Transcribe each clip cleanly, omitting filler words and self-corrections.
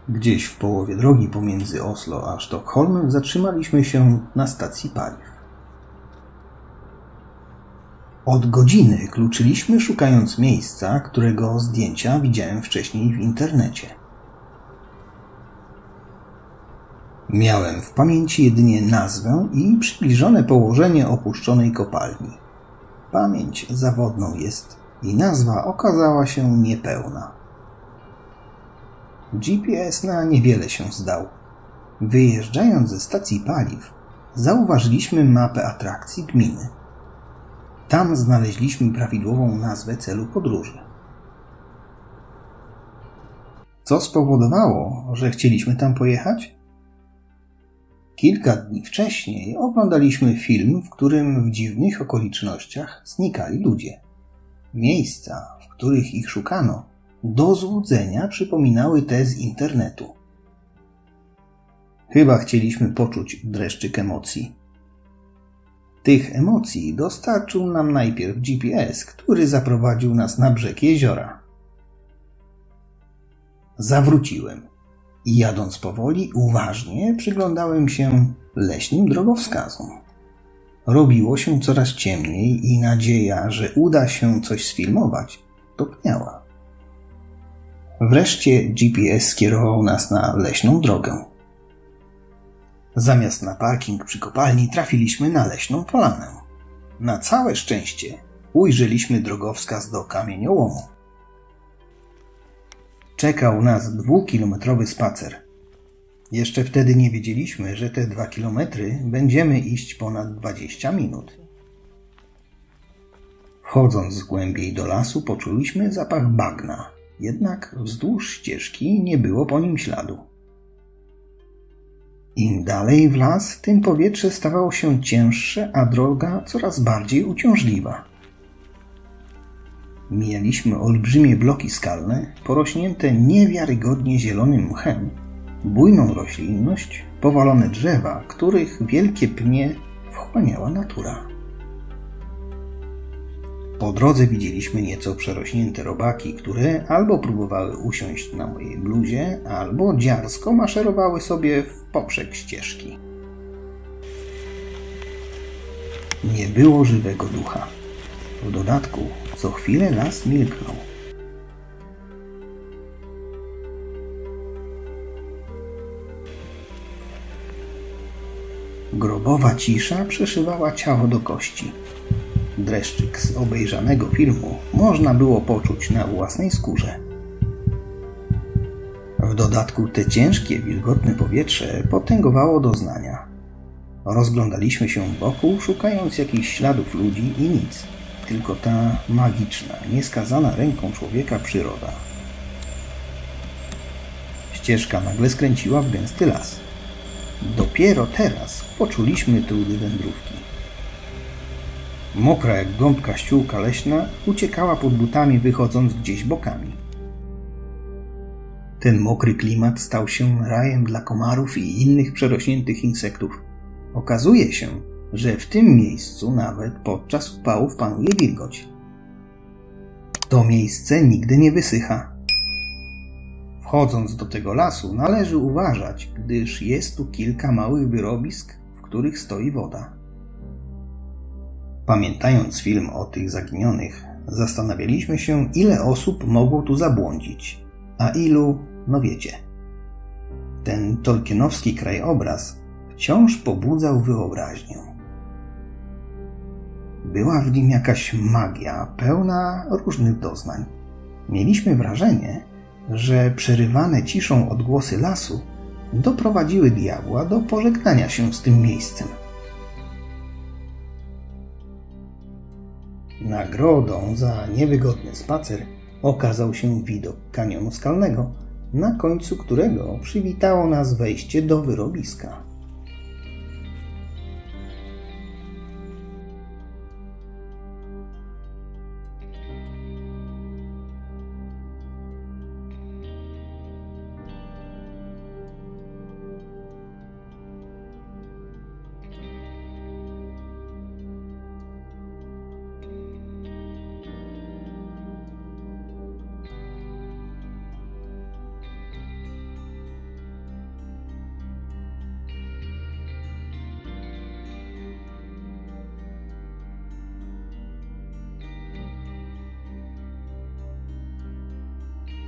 Gdzieś w połowie drogi pomiędzy Oslo a Sztokholmem zatrzymaliśmy się na stacji paliw. Od godziny kluczyliśmy, szukając miejsca, którego zdjęcia widziałem wcześniej w internecie. Miałem w pamięci jedynie nazwę i przybliżone położenie opuszczonej kopalni. Pamięć zawodną jest i nazwa okazała się niepełna. GPS na niewiele się zdał. Wyjeżdżając ze stacji paliw, zauważyliśmy mapę atrakcji gminy. Tam znaleźliśmy prawidłową nazwę celu podróży. Co spowodowało, że chcieliśmy tam pojechać? Kilka dni wcześniej oglądaliśmy film, w którym w dziwnych okolicznościach znikali ludzie. Miejsca, w których ich szukano, do złudzenia przypominały te z internetu. Chyba chcieliśmy poczuć dreszczyk emocji. Tych emocji dostarczył nam najpierw GPS, który zaprowadził nas na brzeg jeziora. Zawróciłem i jadąc powoli, uważnie przyglądałem się leśnym drogowskazom. Robiło się coraz ciemniej i nadzieja, że uda się coś sfilmować, topniała. Wreszcie GPS skierował nas na leśną drogę. Zamiast na parking przy kopalni trafiliśmy na leśną polanę. Na całe szczęście ujrzeliśmy drogowskaz do kamieniołomu. Czekał nas 2-kilometrowy spacer. Jeszcze wtedy nie wiedzieliśmy, że te 2 kilometry będziemy iść ponad 20 minut. Wchodząc głębiej do lasu, poczuliśmy zapach bagna. Jednak wzdłuż ścieżki nie było po nim śladu. Im dalej w las, tym powietrze stawało się cięższe, a droga coraz bardziej uciążliwa. Mijaliśmy olbrzymie bloki skalne, porośnięte niewiarygodnie zielonym mchem, bujną roślinność, powalone drzewa, których wielkie pnie wchłaniała natura. Po drodze widzieliśmy nieco przerośnięte robaki, które albo próbowały usiąść na mojej bluzie, albo dziarsko maszerowały sobie w poprzek ścieżki. Nie było żywego ducha. W dodatku co chwilę las milknął. Grobowa cisza przeszywała ciało do kości. Dreszczyk z obejrzanego filmu można było poczuć na własnej skórze. W dodatku te ciężkie, wilgotne powietrze potęgowało doznania. Rozglądaliśmy się wokół, szukając jakichś śladów ludzi i nic. Tylko ta magiczna, nieskazana ręką człowieka przyroda. Ścieżka nagle skręciła w gęsty las. Dopiero teraz poczuliśmy trudy wędrówki. Mokra jak gąbka ściółka leśna uciekała pod butami, wychodząc gdzieś bokami. Ten mokry klimat stał się rajem dla komarów i innych przerośniętych insektów. Okazuje się, że w tym miejscu nawet podczas upałów panuje wilgoć. To miejsce nigdy nie wysycha. Wchodząc do tego lasu należy uważać, gdyż jest tu kilka małych wyrobisk, w których stoi woda. Pamiętając film o tych zaginionych, Zastanawialiśmy się, ile osób mogło tu zabłądzić, a ilu, no wiecie. Ten tolkienowski krajobraz wciąż pobudzał wyobraźnię. Była w nim jakaś magia, pełna różnych doznań. Mieliśmy wrażenie, że przerywane ciszą odgłosy lasu doprowadziły diabła do pożegnania się z tym miejscem. Nagrodą za niewygodny spacer okazał się widok kanionu skalnego, na końcu którego przywitało nas wejście do wyrobiska.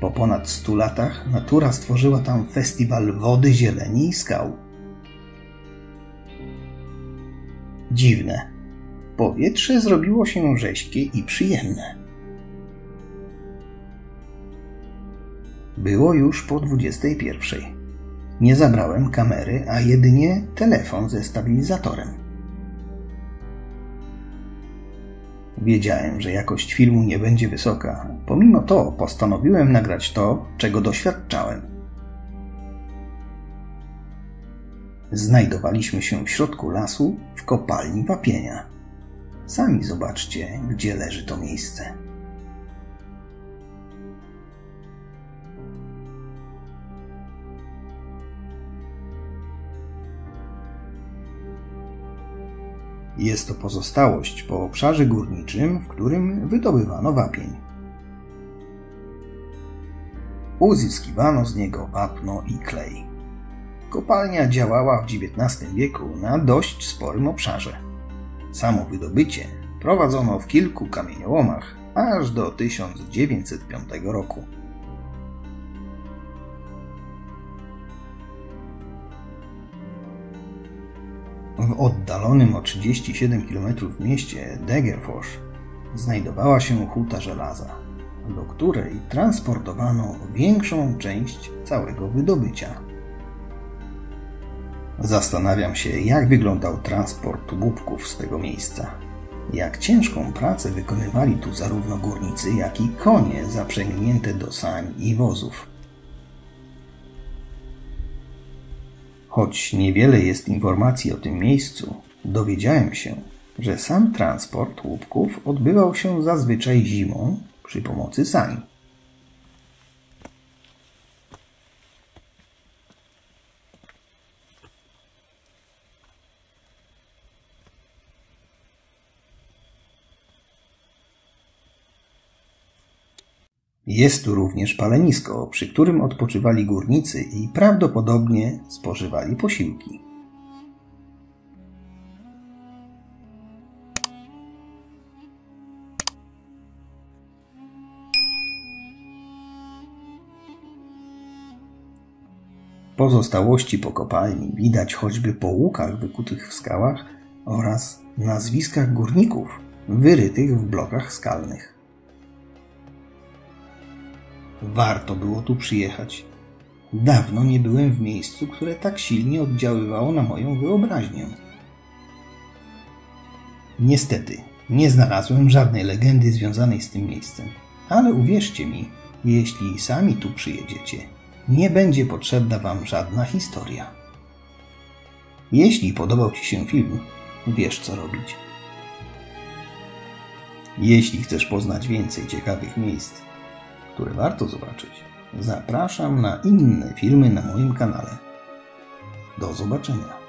Po ponad 100 latach natura stworzyła tam festiwal wody, zieleni i skał. Dziwne. Powietrze zrobiło się rześkie i przyjemne. Było już po 21. Nie zabrałem kamery, a jedynie telefon ze stabilizatorem. Wiedziałem, że jakość filmu nie będzie wysoka. Pomimo to postanowiłem nagrać to, czego doświadczałem. Znajdowaliśmy się w środku lasu w kopalni wapienia. Sami zobaczcie, gdzie leży to miejsce. Jest to pozostałość po obszarze górniczym, w którym wydobywano wapień. Uzyskiwano z niego wapno i klej. Kopalnia działała w XIX wieku na dość sporym obszarze. Samo wydobycie prowadzono w kilku kamieniołomach aż do 1905 roku. W oddalonym o 37 km mieście Degerfors znajdowała się huta żelaza, do której transportowano większą część całego wydobycia. Zastanawiam się, jak wyglądał transport łupków z tego miejsca. Jak ciężką pracę wykonywali tu zarówno górnicy, jak i konie zaprzęgnięte do sań i wozów. Choć niewiele jest informacji o tym miejscu, dowiedziałem się, że sam transport łupków odbywał się zazwyczaj zimą przy pomocy sań. Jest tu również palenisko, przy którym odpoczywali górnicy i prawdopodobnie spożywali posiłki. Pozostałości po kopalni widać choćby po łukach wykutych w skałach oraz nazwiskach górników wyrytych w blokach skalnych. Warto było tu przyjechać. Dawno nie byłem w miejscu, które tak silnie oddziaływało na moją wyobraźnię. Niestety, nie znalazłem żadnej legendy związanej z tym miejscem, ale uwierzcie mi, jeśli sami tu przyjedziecie, nie będzie potrzebna wam żadna historia. Jeśli podobał ci się film, wiesz co robić. Jeśli chcesz poznać więcej ciekawych miejsc, które warto zobaczyć, zapraszam na inne filmy na moim kanale. Do zobaczenia.